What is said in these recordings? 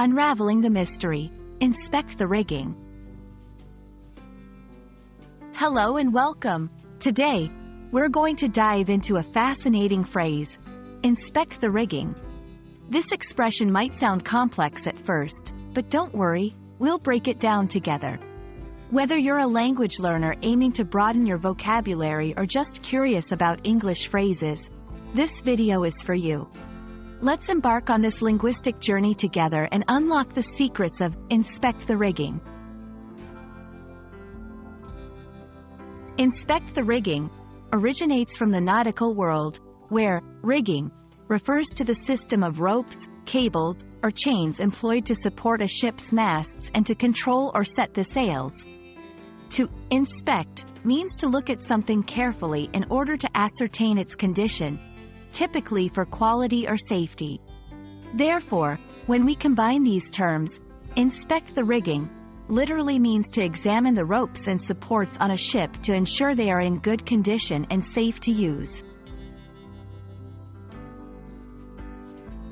Unraveling the Mystery. Inspect the rigging. Hello and welcome. Today, we're going to dive into a fascinating phrase, inspect the rigging. This expression might sound complex at first, but don't worry, we'll break it down together. Whether you're a language learner aiming to broaden your vocabulary or just curious about English phrases, this video is for you. Let's embark on this linguistic journey together and unlock the secrets of inspect the rigging. Inspect the rigging originates from the nautical world, where rigging refers to the system of ropes, cables, or chains employed to support a ship's masts and to control or set the sails. To inspect means to look at something carefully in order to ascertain its condition, typically for quality or safety. Therefore, when we combine these terms, inspect the rigging literally means to examine the ropes and supports on a ship to ensure they are in good condition and safe to use.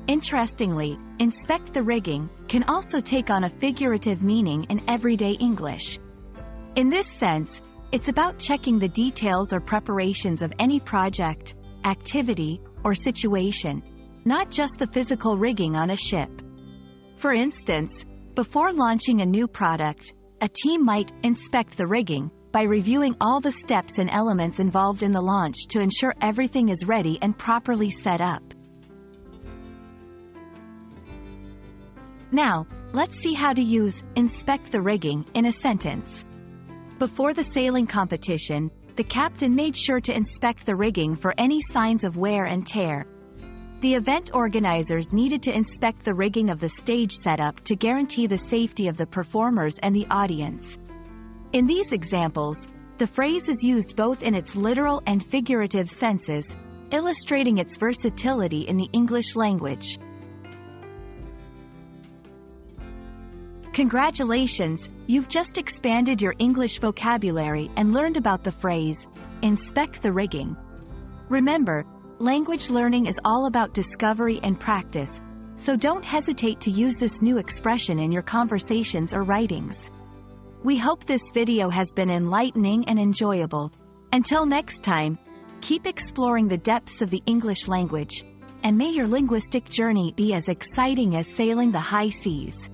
Interestingly, inspect the rigging can also take on a figurative meaning in everyday English. In this sense, it's about checking the details or preparations of any project, activity, or situation, not just the physical rigging on a ship. For instance, before launching a new product, a team might inspect the rigging by reviewing all the steps and elements involved in the launch to ensure everything is ready and properly set up. Now, let's see how to use inspect the rigging in a sentence. Before the sailing competition, the captain made sure to inspect the rigging for any signs of wear and tear. The event organizers needed to inspect the rigging of the stage setup to guarantee the safety of the performers and the audience. In these examples, the phrase is used both in its literal and figurative senses, illustrating its versatility in the English language. Congratulations, you've just expanded your English vocabulary and learned about the phrase, inspect the rigging. Remember, language learning is all about discovery and practice, so don't hesitate to use this new expression in your conversations or writings. We hope this video has been enlightening and enjoyable. Until next time, keep exploring the depths of the English language, and may your linguistic journey be as exciting as sailing the high seas.